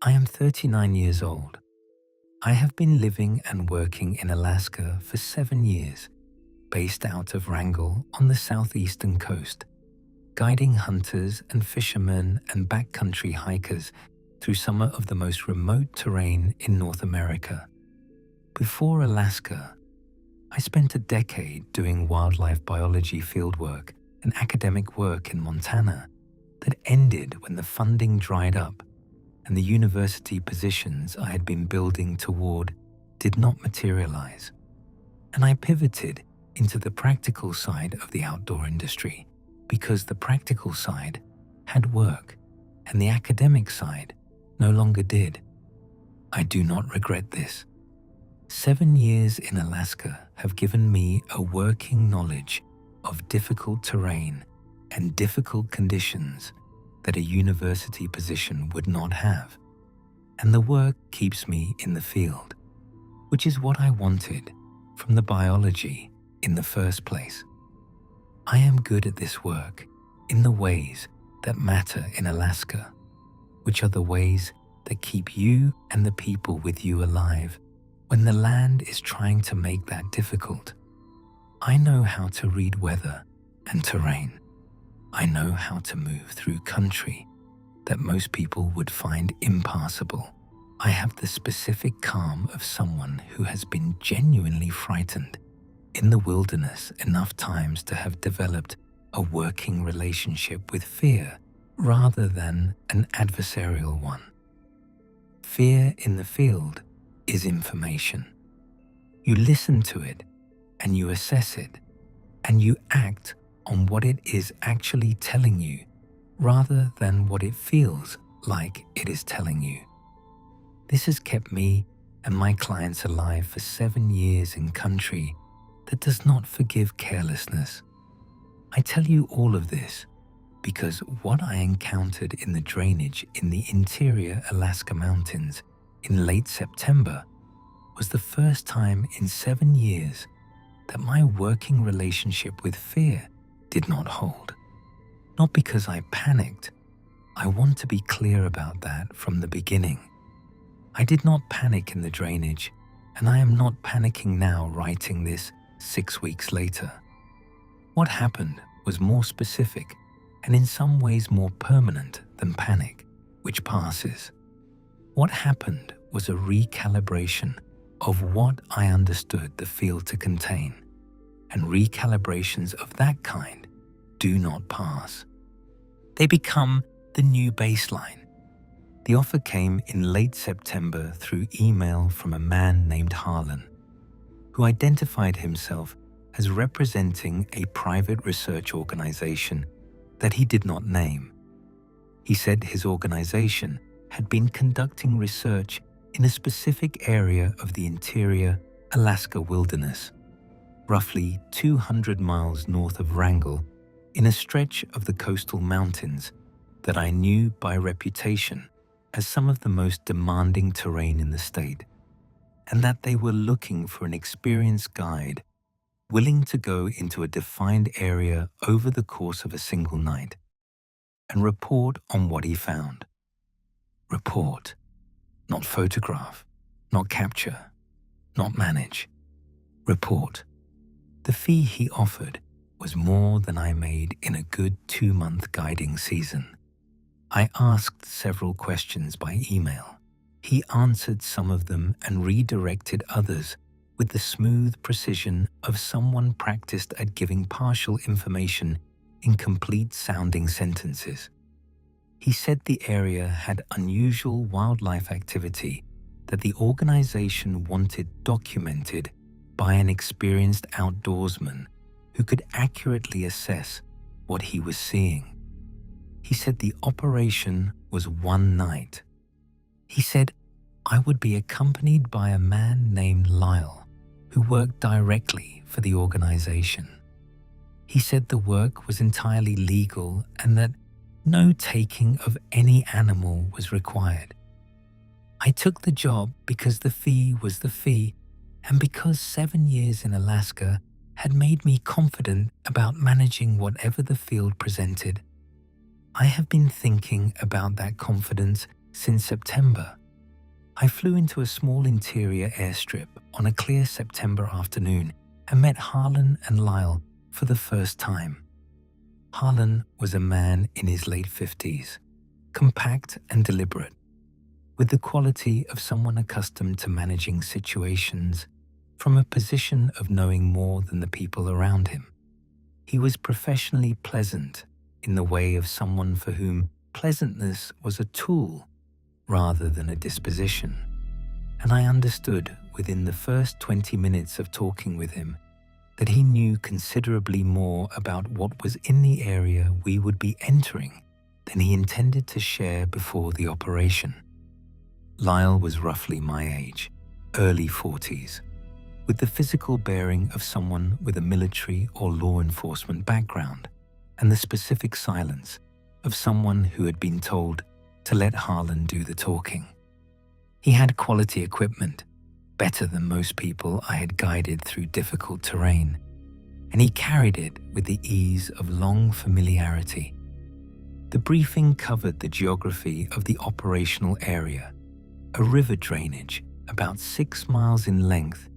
I am 39 years old. I have been living and working in Alaska for 7 years, based out of Wrangell on the southeastern coast, guiding hunters and fishermen and backcountry hikers through some of the most remote terrain in North America. Before Alaska, I spent a decade doing wildlife biology fieldwork and academic work in Montana that ended when the funding dried up and the university positions I had been building toward did not materialize. And I pivoted into the practical side of the outdoor industry because the practical side had work and the academic side no longer did. I do not regret this. 7 years in Alaska have given me a working knowledge of difficult terrain and difficult conditions that a university position would not have. And the work keeps me in the field, which is what I wanted from the biology in the first place. I am good at this work in the ways that matter in Alaska, which are the ways that keep you and the people with you alive when the land is trying to make that difficult. I know how to read weather and terrain. I know how to move through country that most people would find impassable. I have the specific calm of someone who has been genuinely frightened in the wilderness enough times to have developed a working relationship with fear rather than an adversarial one. Fear in the field is information. You listen to it and you assess it and you act on what it is actually telling you rather than what it feels like it is telling you. This has kept me and my clients alive for 7 years in country that does not forgive carelessness. I tell you all of this because what I encountered in the drainage in the interior Alaska mountains in late September was the first time in 7 years that my working relationship with fear did not hold. Not because I panicked. I want to be clear about that from the beginning. I did not panic in the drainage, and I am not panicking now writing this 6 weeks later. What happened was more specific and in some ways more permanent than panic, which passes. What happened was a recalibration of what I understood the field to contain, and recalibrations of that kind do not pass. They become the new baseline. The offer came in late September through email from a man named Harlan, who identified himself as representing a private research organization that he did not name. He said his organization had been conducting research in a specific area of the interior Alaska wilderness, roughly 200 miles north of Wrangell, in a stretch of the coastal mountains that I knew by reputation as some of the most demanding terrain in the state, and that they were looking for an experienced guide willing to go into a defined area over the course of a single night and report on what he found. Report, not photograph, not capture, not manage. Report. The fee he offered was more than I made in a good 2-month guiding season. I asked several questions by email. He answered some of them and redirected others with the smooth precision of someone practiced at giving partial information in complete-sounding sentences. He said the area had unusual wildlife activity that the organization wanted documented by an experienced outdoorsman who could accurately assess what he was seeing. He said the operation was one night. He said I would be accompanied by a man named Lyle, who worked directly for the organization. He said the work was entirely legal and that no taking of any animal was required. I took the job because the fee was the fee and because 7 years in Alaska had made me confident about managing whatever the field presented. I have been thinking about that confidence Since September, I flew into a small interior airstrip on a clear September afternoon and met Harlan and Lyle for the first time. Harlan was a man in his late 50s, compact and deliberate, with the quality of someone accustomed to managing situations from a position of knowing more than the people around him. He was professionally pleasant in the way of someone for whom pleasantness was a tool rather than a disposition, and I understood within the first 20 minutes of talking with him that he knew considerably more about what was in the area we would be entering than he intended to share before the operation. Lyle was roughly my age, early 40s, with the physical bearing of someone with a military or law enforcement background, and the specific silence of someone who had been told to let Harlan do the talking. He had quality equipment, better than most people I had guided through difficult terrain, and he carried it with the ease of long familiarity. The briefing covered the geography of the operational area, a river drainage about 6 miles in length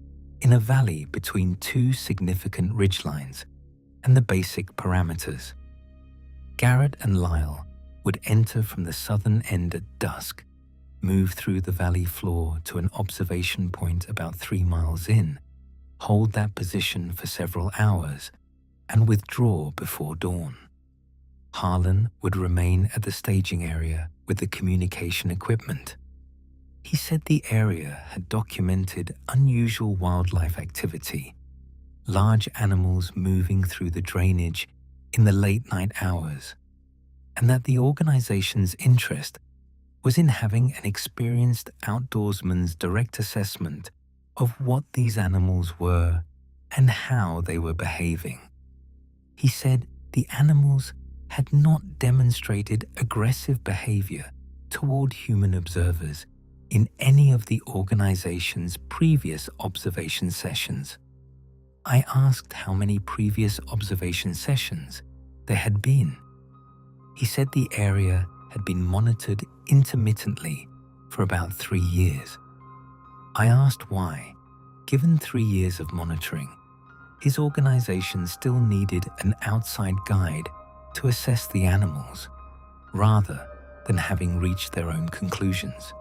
in a valley between two significant ridgelines, and the basic parameters. Garrett and Lyle would enter from the southern end at dusk, move through the valley floor to an observation point about 3 miles in, hold that position for several hours, and withdraw before dawn. Harlan would remain at the staging area with the communication equipment. He said the area had documented unusual wildlife activity, large animals moving through the drainage in the late night hours, and that the organization's interest was in having an experienced outdoorsman's direct assessment of what these animals were and how they were behaving. He said the animals had not demonstrated aggressive behavior toward human observers in any of the organization's previous observation sessions. I asked how many previous observation sessions there had been. He said the area had been monitored intermittently for about 3 years. I asked why, given 3 years of monitoring, his organization still needed an outside guide to assess the animals, rather than having reached their own conclusions.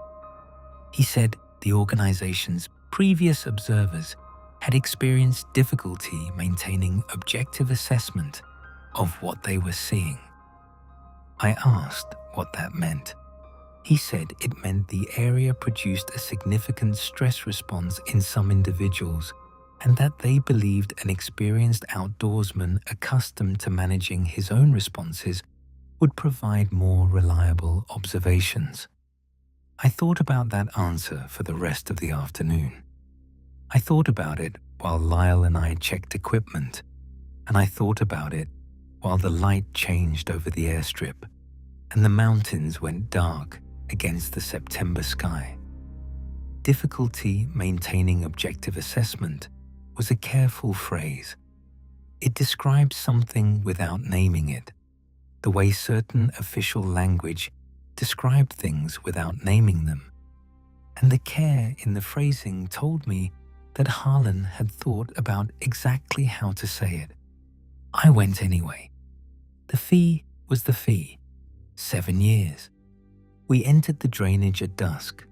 He said the organization's previous observers had experienced difficulty maintaining objective assessment of what they were seeing. I asked what that meant. He said it meant the area produced a significant stress response in some individuals, and that they believed an experienced outdoorsman accustomed to managing his own responses would provide more reliable observations. I thought about that answer for the rest of the afternoon. I thought about it while Lyle and I checked equipment, and I thought about it while the light changed over the airstrip and the mountains went dark against the September sky. Difficulty maintaining objective assessment was a careful phrase. It describes something without naming it, the way certain official language described things without naming them. And the care in the phrasing told me that Harlan had thought about exactly how to say it. I went anyway. The fee was the fee, 7 years. We entered the drainage at dusk,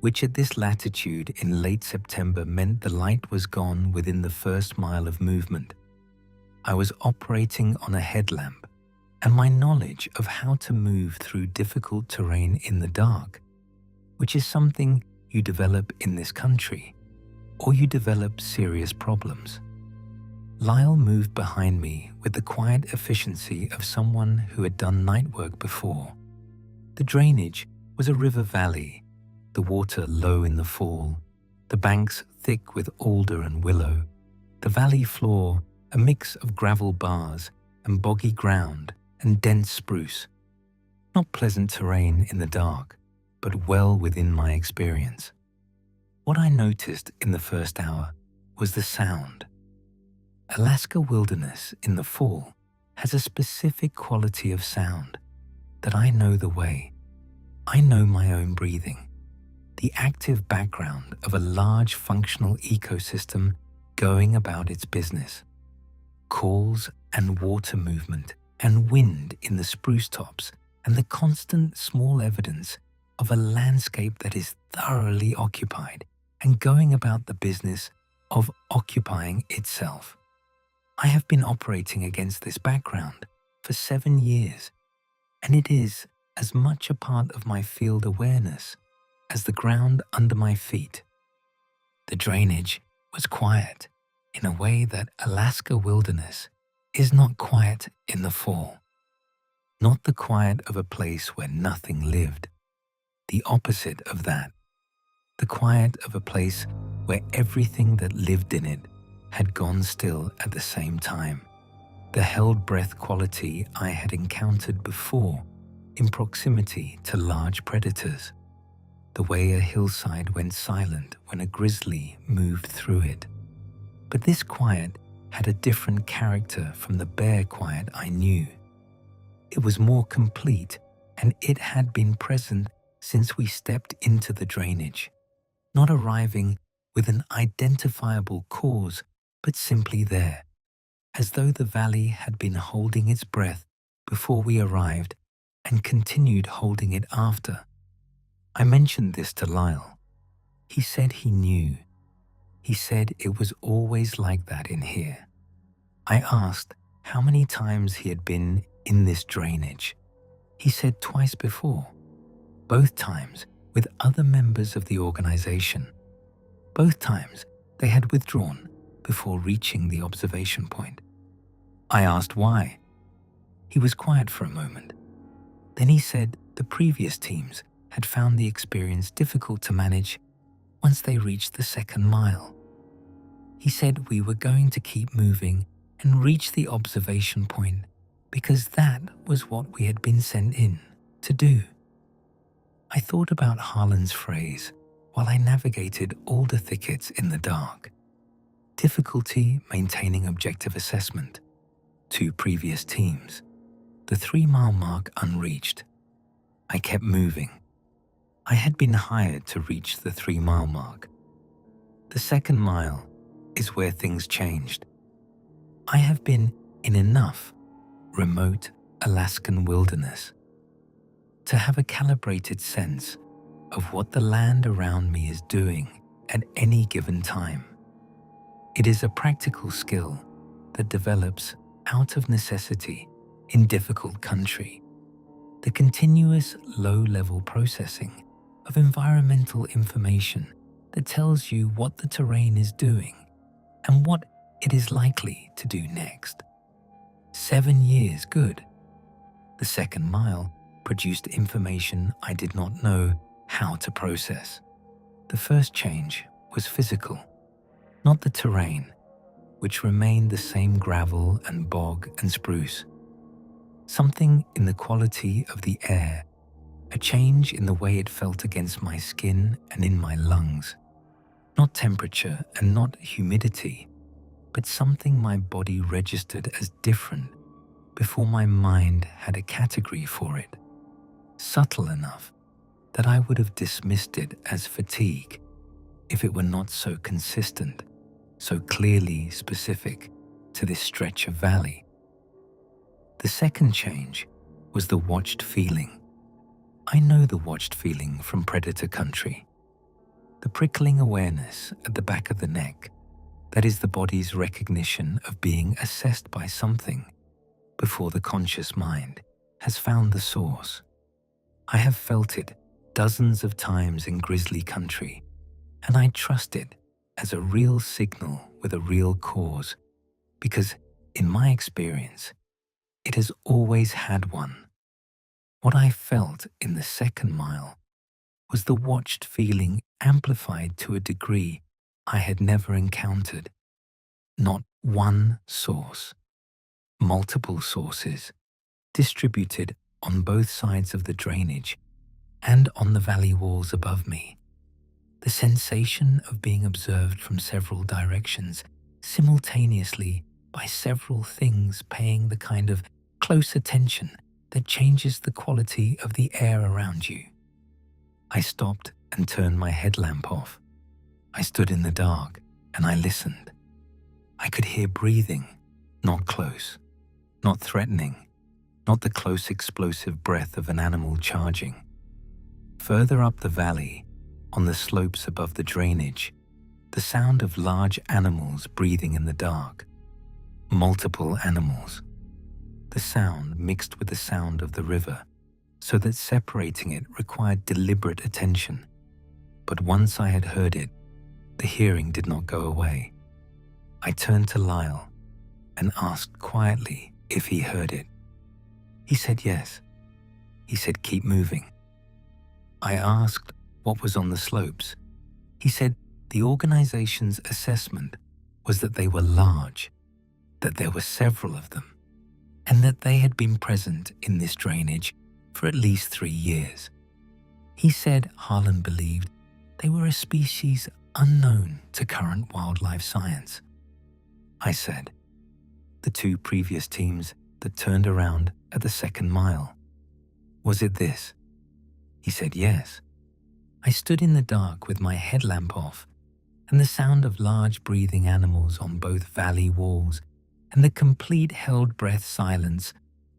which at this latitude in late September meant the light was gone within the first mile of movement. I was operating on a headlamp, and my knowledge of how to move through difficult terrain in the dark, which is something you develop in this country, or you develop serious problems. Lyle moved behind me with the quiet efficiency of someone who had done night work before. The drainage was a river valley, the water low in the fall, the banks thick with alder and willow, the valley floor a mix of gravel bars and boggy ground and dense spruce. Not pleasant terrain in the dark, but well within my experience. What I noticed in the first hour was the sound. Alaska wilderness in the fall has a specific quality of sound that I know the way. I know my own breathing, the active background of a large functional ecosystem going about its business. Calls and water movement and wind in the spruce tops and the constant small evidence of a landscape that is thoroughly occupied and going about the business of occupying itself. I have been operating against this background for 7 years, and it is as much a part of my field awareness as the ground under my feet. The drainage was quiet in a way that Alaska wilderness is not quiet in the fall. Not the quiet of a place where nothing lived. The opposite of that. The quiet of a place where everything that lived in it had gone still at the same time. The held breath quality I had encountered before in proximity to large predators. The way a hillside went silent when a grizzly moved through it. But this quiet had a different character from the bear quiet I knew. It was more complete, and it had been present since we stepped into the drainage, not arriving with an identifiable cause, but simply there, as though the valley had been holding its breath before we arrived and continued holding it after. I mentioned this to Lyle. He said he knew. He said it was always like that in here. I asked how many times he had been in this drainage. He said twice before, both times with other members of the organization. Both times they had withdrawn before reaching the observation point. I asked why. He was quiet for a moment. Then he said the previous teams had found the experience difficult to manage once they reached the second mile. He said we were going to keep moving and reach the observation point because that was what we had been sent in to do. I thought about Harlan's phrase while I navigated all the thickets in the dark. Difficulty maintaining objective assessment. 2 previous teams. The 3-mile mark unreached. I kept moving. I had been hired to reach the 3-mile mark. The second mile is where things changed. I have been in enough remote Alaskan wilderness to have a calibrated sense of what the land around me is doing at any given time. It is a practical skill that develops out of necessity in difficult country. The continuous low-level processing of environmental information that tells you what the terrain is doing and what it is likely to do next. 7 years good. The second mile produced information I did not know how to process. The first change was physical, not the terrain, which remained the same gravel and bog and spruce. Something in the quality of the air, a change in the way it felt against my skin and in my lungs. Not temperature and not humidity, but something my body registered as different before my mind had a category for it. Subtle enough that I would have dismissed it as fatigue if it were not so consistent, so clearly specific to this stretch of valley. The second change was the watched feeling. I know the watched feeling from predator country. The prickling awareness at the back of the neck, that is the body's recognition of being assessed by something before the conscious mind has found the source. I have felt it dozens of times in grizzly country, and I trust it as a real signal with a real cause, because in my experience, it has always had one. What I felt in the second mile was the watched feeling amplified to a degree I had never encountered. Not one source, multiple sources, distributed on both sides of the drainage and on the valley walls above me. The sensation of being observed from several directions, simultaneously by several things paying the kind of close attention that changes the quality of the air around you. I stopped and turned my headlamp off. I stood in the dark and I listened. I could hear breathing, not close, not threatening, not the close explosive breath of an animal charging. Further up the valley, on the slopes above the drainage, the sound of large animals breathing in the dark. Multiple animals. The sound mixed with the sound of the river, so that separating it required deliberate attention. But once I had heard it, the hearing did not go away. I turned to Lyle and asked quietly if he heard it. He said yes. He said keep moving. I asked what was on the slopes. He said the organization's assessment was that they were large, that there were several of them, and that they had been present in this drainage for at least 3 years. He said Harlan believed they were a species unknown to current wildlife science. I said, the 2 previous teams that turned around at the second mile. Was it this? He said yes. I stood in the dark with my headlamp off, and the sound of large breathing animals on both valley walls and the complete held breath silence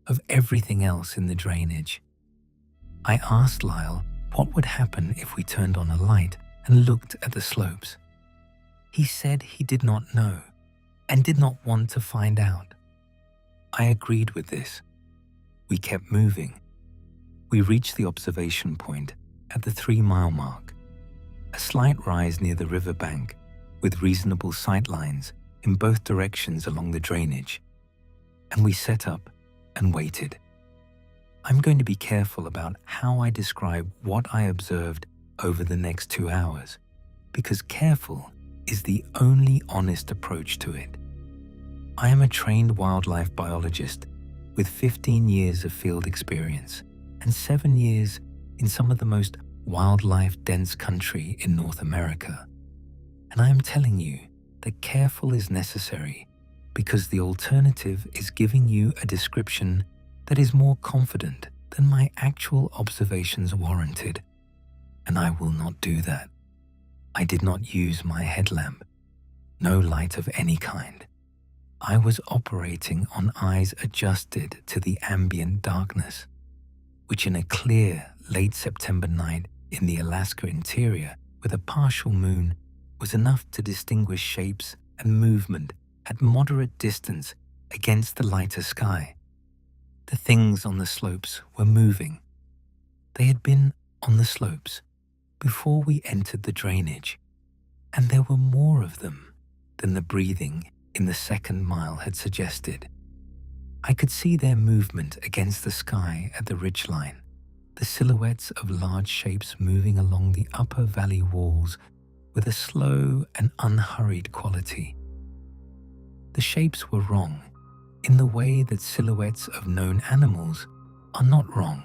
of everything else in the drainage. I asked Lyle what would happen if we turned on a light and looked at the slopes. He said he did not know and did not want to find out. I agreed with this. We kept moving. We reached the observation point at the 3-mile mark, a slight rise near the riverbank with reasonable sight lines in both directions along the drainage, and we set up and waited. I'm going to be careful about how I describe what I observed over the next 2 hours, because careful is the only honest approach to it. I am a trained wildlife biologist with 15 years of field experience and 7 years in some of the most wildlife-dense country in North America. And I am telling you that careful is necessary because the alternative is giving you a description that is more confident than my actual observations warranted. And I will not do that. I did not use my headlamp, no light of any kind. I was operating on eyes adjusted to the ambient darkness, which in a clear late September night in the Alaska interior with a partial moon was enough to distinguish shapes and movement at moderate distance against the lighter sky. The things on the slopes were moving. They had been on the slopes before we entered the drainage, and there were more of them than the breathing in the second mile had suggested. I could see their movement against the sky at the ridgeline, the silhouettes of large shapes moving along the upper valley walls with a slow and unhurried quality. The shapes were wrong in the way that silhouettes of known animals are not wrong.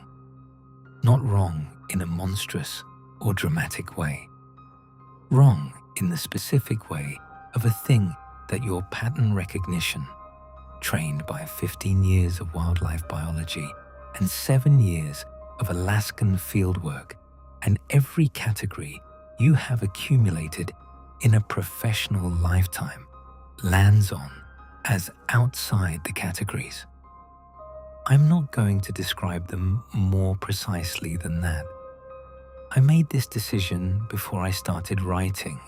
Not wrong in a monstrous or dramatic way. Wrong in the specific way of a thing that your pattern recognition, trained by 15 years of wildlife biology and 7 years of Alaskan fieldwork and every category you have accumulated in a professional lifetime, lands on as outside the categories. I'm not going to describe them more precisely than that. I made this decision before I started writing,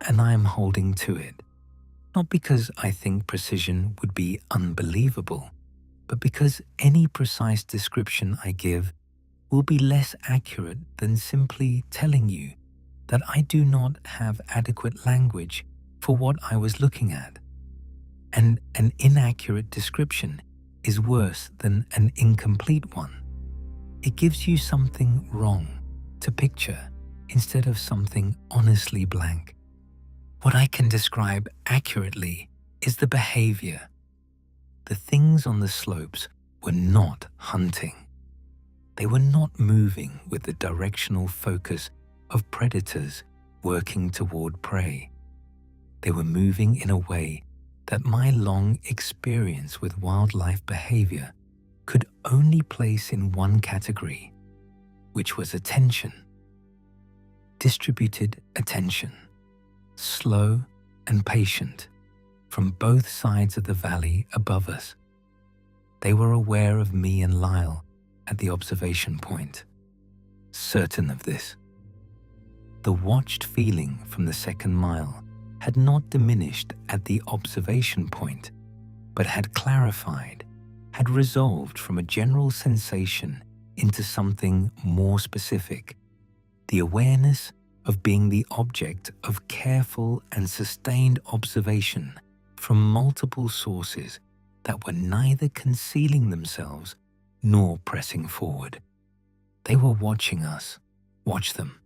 and I am holding to it. Not because I think precision would be unbelievable, but because any precise description I give will be less accurate than simply telling you that I do not have adequate language for what I was looking at. And an inaccurate description is worse than an incomplete one. It gives you something wrong to picture instead of something honestly blank. What I can describe accurately is the behavior. The things on the slopes were not hunting. They were not moving with the directional focus of predators working toward prey. They were moving in a way that my long experience with wildlife behavior could only place in one category, which was attention. distributed attention, slow and patient, from both sides of the valley above us. They were aware of me and Lyle at the observation point, certain of this. The watched feeling from the second mile had not diminished at the observation point, but had clarified, had resolved from a general sensation into something more specific, the awareness of being the object of careful and sustained observation from multiple sources that were neither concealing themselves nor pressing forward. They were watching us, watch them.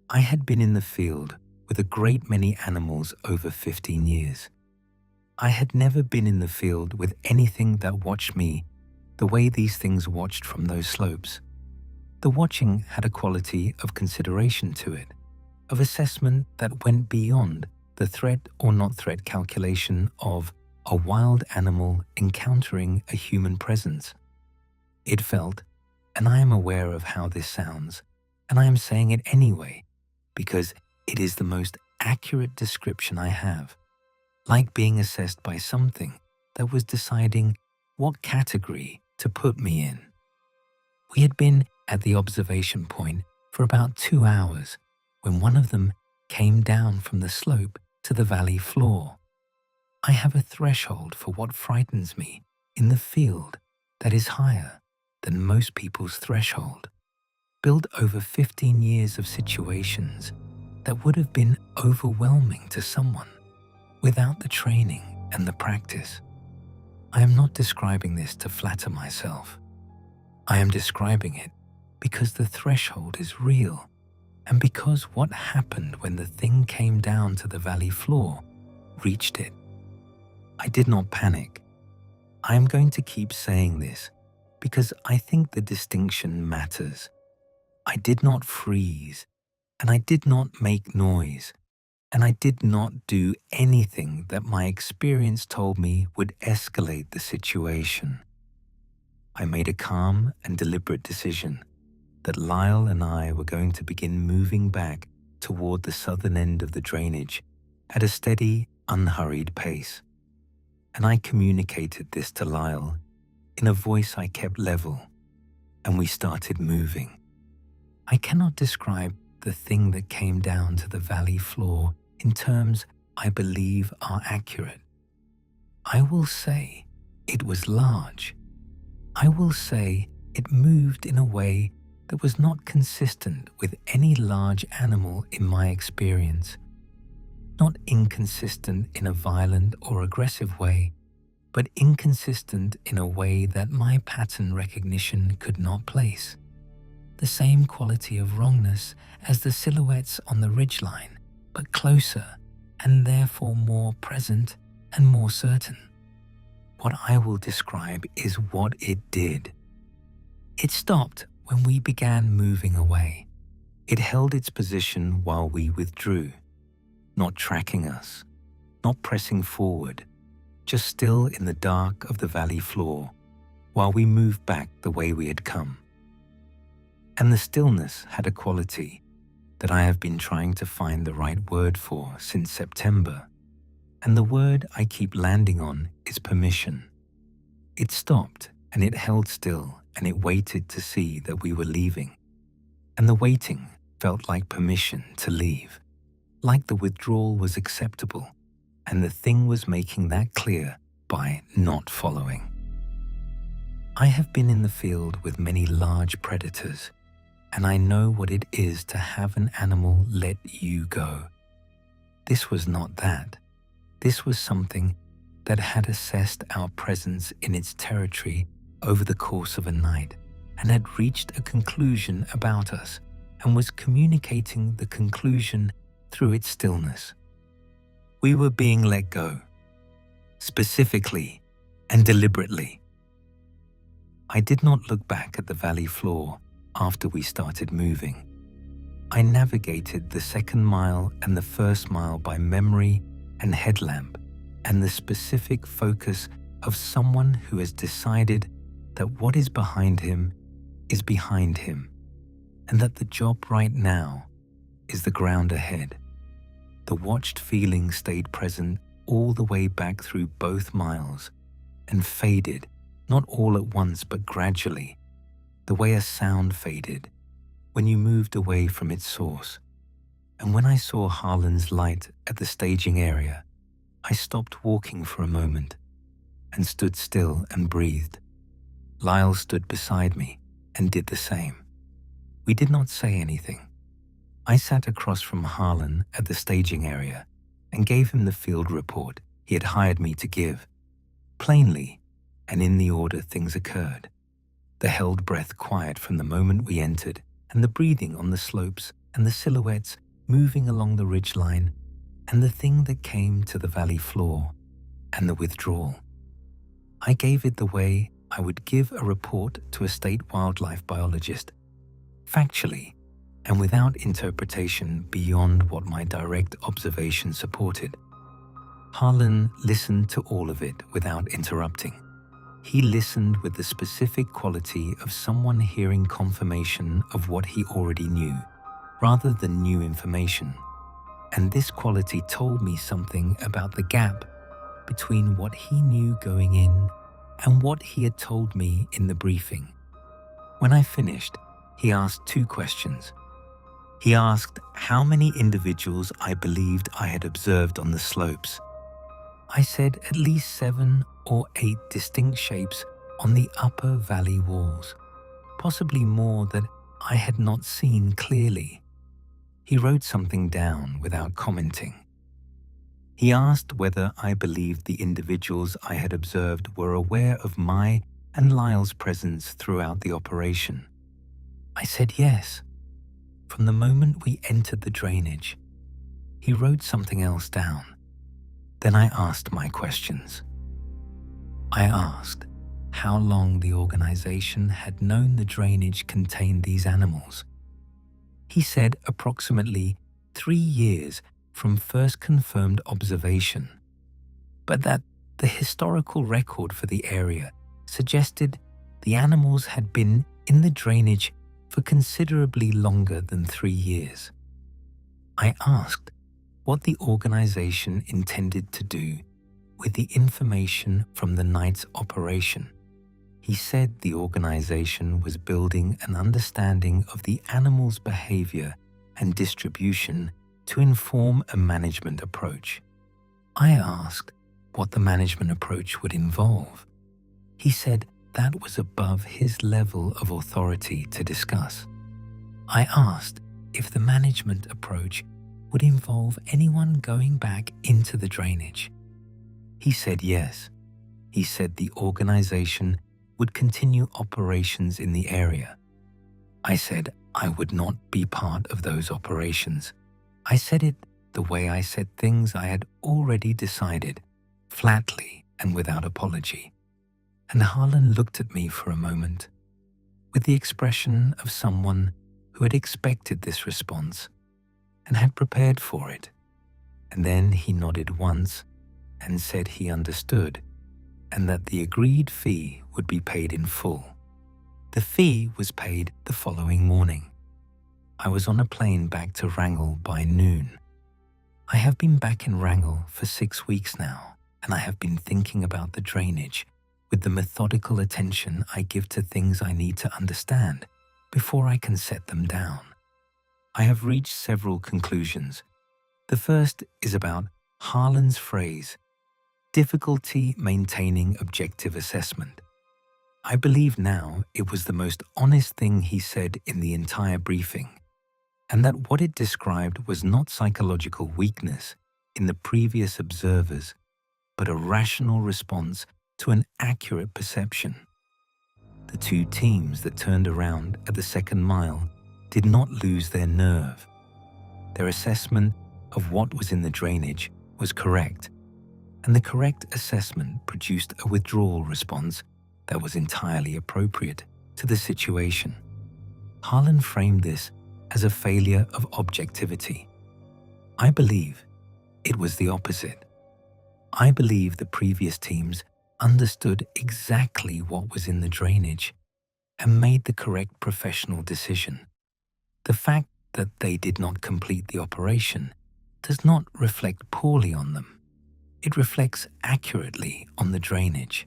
I had been in the field with a great many animals over 15 years. I had never been in the field with anything that watched me the way these things watched from those slopes. The watching had a quality of consideration to it, of assessment that went beyond the threat or not threat calculation of a wild animal encountering a human presence. It felt, and I am aware of how this sounds, and I am saying it anyway, because it is the most accurate description I have, like being assessed by something that was deciding what category to put me in. We had been at the observation point for about 2 hours when one of them came down from the slope to the valley floor. I have a threshold for what frightens me in the field that is higher than most people's threshold, built over 15 years of situations that would have been overwhelming to someone without the training and the practice. I am not describing this to flatter myself. I am describing it because the threshold is real and because what happened when the thing came down to the valley floor reached it. I did not panic. I am going to keep saying this because I think the distinction matters. I did not freeze, and I did not make noise, and I did not do anything that my experience told me would escalate the situation. I made a calm and deliberate decision that Lyle and I were going to begin moving back toward the southern end of the drainage at a steady, unhurried pace. And I communicated this to Lyle in a voice I kept level, and we started moving. I cannot describe the thing that came down to the valley floor in terms I believe are accurate. I will say it was large. I will say it moved in a way that was not consistent with any large animal in my experience. Not inconsistent in a violent or aggressive way, but inconsistent in a way that my pattern recognition could not place. The same quality of wrongness as the silhouettes on the ridgeline, but closer and therefore more present and more certain. What I will describe is what it did. It stopped when we began moving away. It held its position while we withdrew, not tracking us, not pressing forward, just still in the dark of the valley floor while we moved back the way we had come. And the stillness had a quality that I have been trying to find the right word for since September, and the word I keep landing on is permission. It stopped and it held still and it waited to see that we were leaving, and the waiting felt like permission to leave, like the withdrawal was acceptable, and the thing was making that clear by not following. I have been in the field with many large predators, and I know what it is to have an animal let you go. This was not that. This was something that had assessed our presence in its territory over the course of a night and had reached a conclusion about us and was communicating the conclusion through its stillness. We were being let go, specifically and deliberately. I did not look back at the valley floor after we started moving. I navigated the second mile and the first mile by memory and headlamp and the specific focus of someone who has decided that what is behind him is behind him, and that the job right now is the ground ahead. The watched feeling stayed present all the way back through both miles and faded, not all at once but gradually, the way a sound faded when you moved away from its source. And when I saw Harlan's light at the staging area, I stopped walking for a moment and stood still and breathed. Lyle stood beside me and did the same. We did not say anything. I sat across from Harlan at the staging area and gave him the field report he had hired me to give. Plainly, and in the order things occurred. The held breath quiet from the moment we entered, and the breathing on the slopes, and the silhouettes moving along the ridgeline, and the thing that came to the valley floor, and the withdrawal. I gave it the way I would give a report to a state wildlife biologist, factually, and without interpretation beyond what my direct observation supported. Harlan listened to all of it without interrupting. He listened with the specific quality of someone hearing confirmation of what he already knew, rather than new information. And this quality told me something about the gap between what he knew going in and what he had told me in the briefing. When I finished, he asked 2 questions. He asked how many individuals I believed I had observed on the slopes. I said at least 7 or 8 distinct shapes on the upper valley walls, possibly more that I had not seen clearly. He wrote something down without commenting. He asked whether I believed the individuals I had observed were aware of my and Lyle's presence throughout the operation. I said yes. From the moment we entered the drainage, he wrote something else down. Then I asked my questions. I asked how long the organization had known the drainage contained these animals. He said approximately 3 years from first confirmed observation, but that the historical record for the area suggested the animals had been in the drainage for considerably longer than 3 years. I asked what the organization intended to do with the information from the night's operation. He said the organization was building an understanding of the animal's behavior and distribution to inform a management approach. I asked what the management approach would involve. He said that was above his level of authority to discuss. I asked if the management approach would involve anyone going back into the drainage. He said yes. He said the organization would continue operations in the area. I said I would not be part of those operations. I said it the way I said things I had already decided, flatly and without apology. And Harlan looked at me for a moment, with the expression of someone who had expected this response and had prepared for it. And then he nodded once and said he understood, and that the agreed fee would be paid in full. The fee was paid the following morning. I was on a plane back to Wrangell by noon. I have been back in Wrangell for 6 weeks now, and I have been thinking about the drainage with the methodical attention I give to things I need to understand before I can set them down. I have reached several conclusions. The first is about Harlan's phrase, difficulty maintaining objective assessment. I believe now it was the most honest thing he said in the entire briefing, and that what it described was not psychological weakness in the previous observers, but a rational response to an accurate perception. The 2 teams that turned around at the 2nd mile did not lose their nerve. Their assessment of what was in the drainage was correct, and the correct assessment produced a withdrawal response that was entirely appropriate to the situation. Harlan framed this as a failure of objectivity. I believe it was the opposite. I believe the previous teams understood exactly what was in the drainage and made the correct professional decision. The fact that they did not complete the operation does not reflect poorly on them. It reflects accurately on the drainage.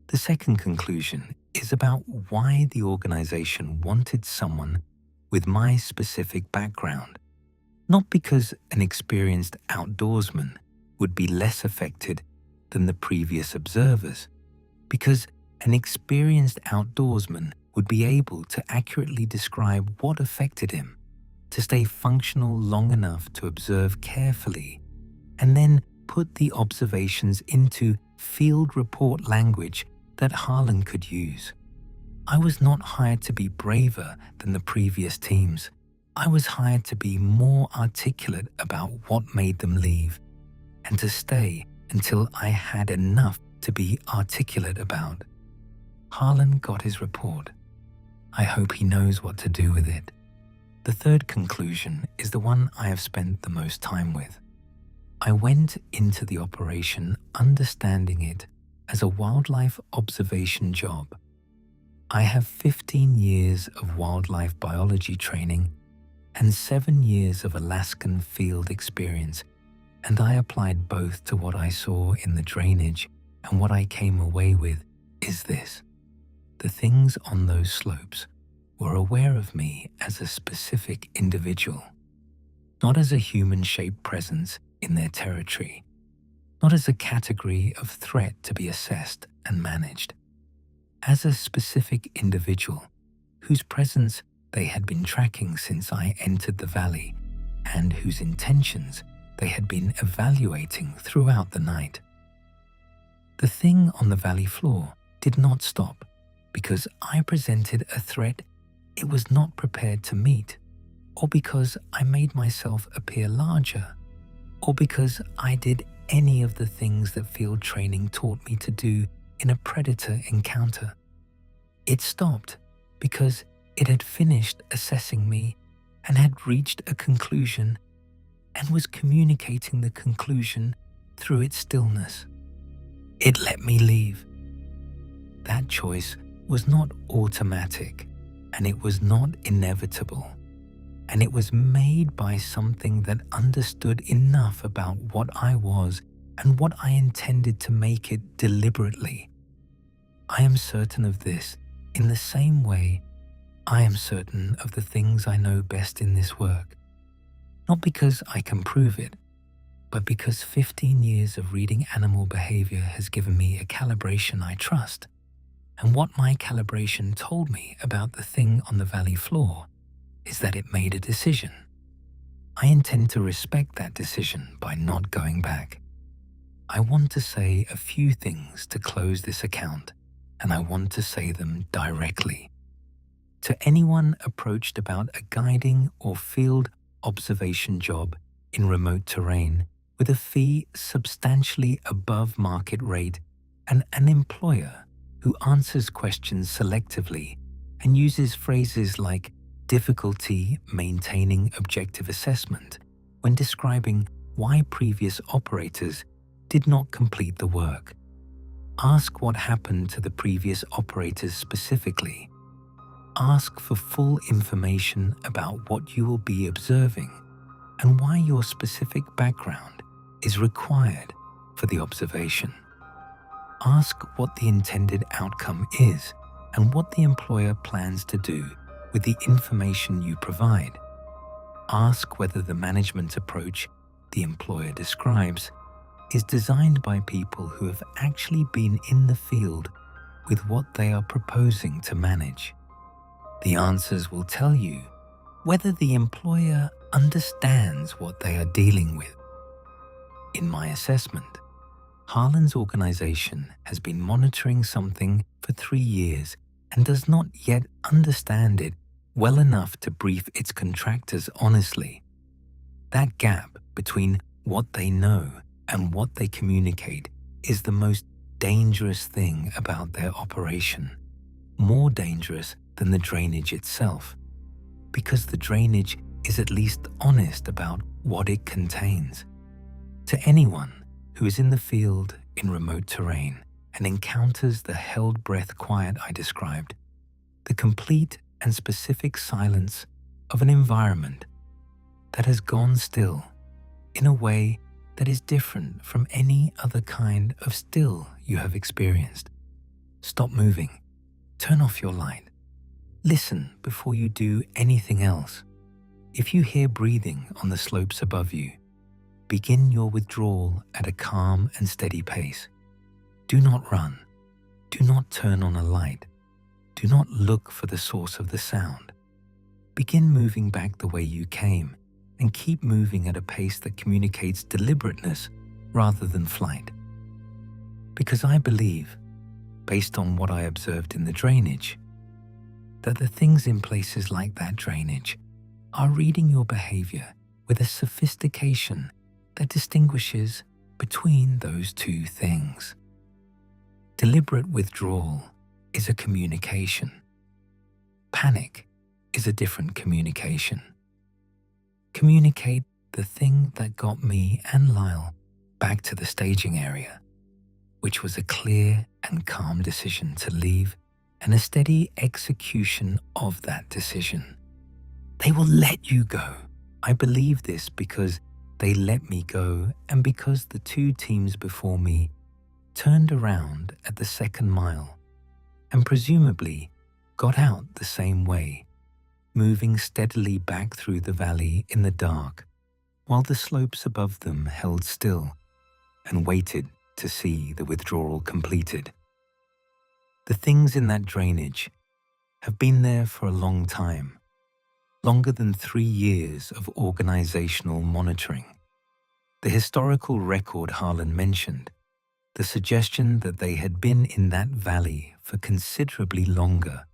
The second conclusion is about why the organization wanted someone with my specific background, not because an experienced outdoorsman would be less affected than the previous observers, because an experienced outdoorsman would be able to accurately describe what affected him, to stay functional long enough to observe carefully, and then put the observations into field report language that Harlan could use. I was not hired to be braver than the previous teams. I was hired to be more articulate about what made them leave, and to stay until I had enough to be articulate about. Harlan got his report. I hope he knows what to do with it. The third conclusion is the one I have spent the most time with. I went into the operation understanding it as a wildlife observation job. I have 15 years of wildlife biology training and 7 years of Alaskan field experience, and I applied both to what I saw in the drainage, and what I came away with is this. The things on those slopes were aware of me as a specific individual, not as a human-shaped presence in their territory, not as a category of threat to be assessed and managed, as a specific individual whose presence they had been tracking since I entered the valley and whose intentions they had been evaluating throughout the night. The thing on the valley floor did not stop because I presented a threat it was not prepared to meet, or because I made myself appear larger, or because I did any of the things that field training taught me to do in a predator encounter. It stopped because it had finished assessing me and had reached a conclusion and was communicating the conclusion through its stillness. It let me leave. That choice was not automatic, and it was not inevitable, and it was made by something that understood enough about what I was and what I intended to make it deliberately. I am certain of this in the same way I am certain of the things I know best in this work, not because I can prove it, but because 15 years of reading animal behavior has given me a calibration I trust, and what my calibration told me about the thing on the valley floor is that it made a decision. I intend to respect that decision by not going back. I want to say a few things to close this account, and I want to say them directly. To anyone approached about a guiding or field observation job in remote terrain with a fee substantially above market rate, and an employer who answers questions selectively and uses phrases like difficulty maintaining objective assessment when describing why previous operators did not complete the work. Ask what happened to the previous operators specifically. Ask for full information about what you will be observing and why your specific background is required for the observation. Ask what the intended outcome is and what the employer plans to do with the information you provide. Ask whether the management approach the employer describes is designed by people who have actually been in the field with what they are proposing to manage. The answers will tell you whether the employer understands what they are dealing with. In my assessment, Harlan's organization has been monitoring something for 3 years and does not yet understand it well enough to brief its contractors honestly. That gap between what they know and what they communicate is the most dangerous thing about their operation, more dangerous than the drainage itself, because the drainage is at least honest about what it contains. To anyone who is in the field in remote terrain and encounters the held breath quiet I described, the complete and specific silence of an environment that has gone still in a way that is different from any other kind of still you have experienced. Stop moving. Turn off your light. Listen before you do anything else. If you hear breathing on the slopes above you, begin your withdrawal at a calm and steady pace. Do not run. Do not turn on a light. Do not look for the source of the sound. Begin moving back the way you came and keep moving at a pace that communicates deliberateness rather than flight. Because I believe, based on what I observed in the drainage, that the things in places like that drainage are reading your behavior with a sophistication that distinguishes between those two things. Deliberate withdrawal is a communication. Panic is a different communication. Communicate the thing that got me and Lyle back to the staging area, which was a clear and calm decision to leave and a steady execution of that decision. They will let you go. I believe this because they let me go and because the two teams before me turned around at the second mile and presumably got out the same way, moving steadily back through the valley in the dark, while the slopes above them held still and waited to see the withdrawal completed. The things in that drainage have been there for a long time, longer than 3 years of organizational monitoring. The historical record Harlan mentioned, the suggestion that they had been in that valley for considerably longer,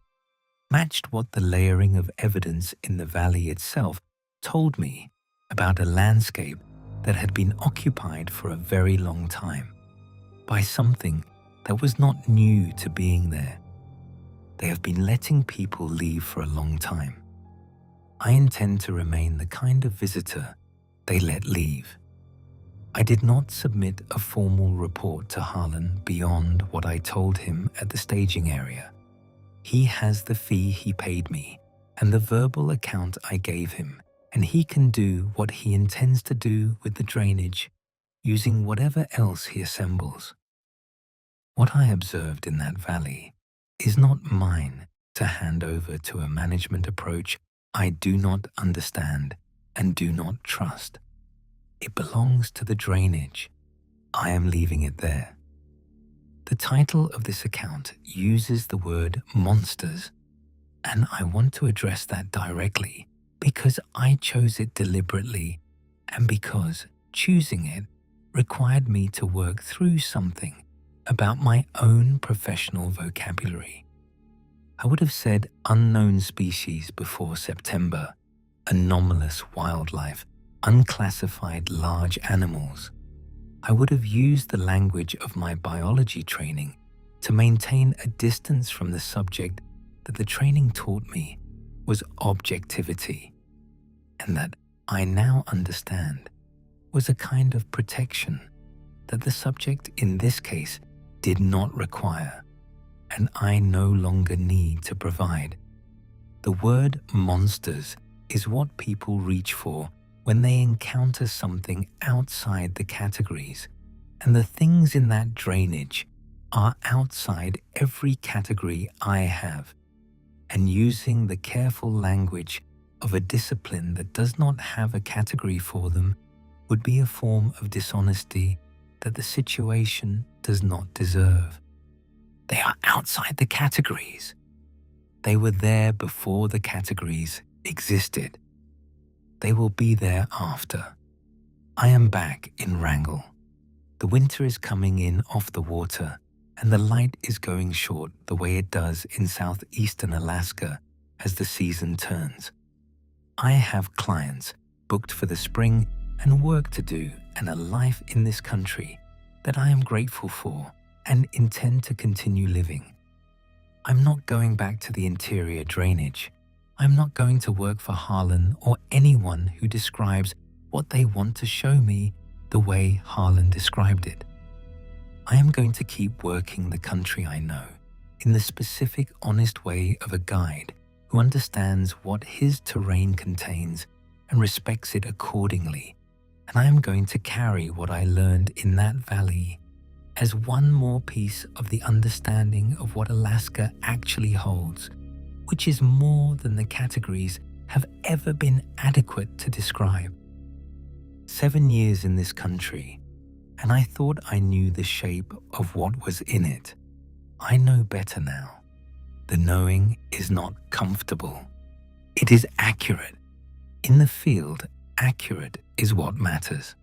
matched what the layering of evidence in the valley itself told me about a landscape that had been occupied for a very long time by something that was not new to being there. They have been letting people leave for a long time. I intend to remain the kind of visitor they let leave. I did not submit a formal report to Harlan beyond what I told him at the staging area. He has the fee he paid me and the verbal account I gave him, and he can do what he intends to do with the drainage using whatever else he assembles. What I observed in that valley is not mine to hand over to a management approach I do not understand and do not trust. It belongs to the drainage. I am leaving it there. The title of this account uses the word monsters, and I want to address that directly because I chose it deliberately and because choosing it required me to work through something about my own professional vocabulary. I would have said unknown species before September, anomalous wildlife, unclassified large animals. I would have used the language of my biology training to maintain a distance from the subject that the training taught me was objectivity, and that I now understand was a kind of protection that the subject in this case did not require, and I no longer need to provide. The word monsters is what people reach for when they encounter something outside the categories, and the things in that drainage are outside every category I have, and using the careful language of a discipline that does not have a category for them would be a form of dishonesty that the situation does not deserve. They are outside the categories. They were there before the categories existed. They will be there after. I am back in Wrangell. The winter is coming in off the water, and the light is going short the way it does in southeastern Alaska as the season turns. I have clients booked for the spring and work to do and a life in this country that I am grateful for and intend to continue living. I'm not going back to the interior drainage. I'm not going to work for Harlan or anyone who describes what they want to show me the way Harlan described it. I am going to keep working the country I know in the specific, honest way of a guide who understands what his terrain contains and respects it accordingly. And I am going to carry what I learned in that valley as one more piece of the understanding of what Alaska actually holds, which is more than the categories have ever been adequate to describe. 7 years in this country, and I thought I knew the shape of what was in it. I know better now. The knowing is not comfortable. It is accurate. In the field, accurate is what matters.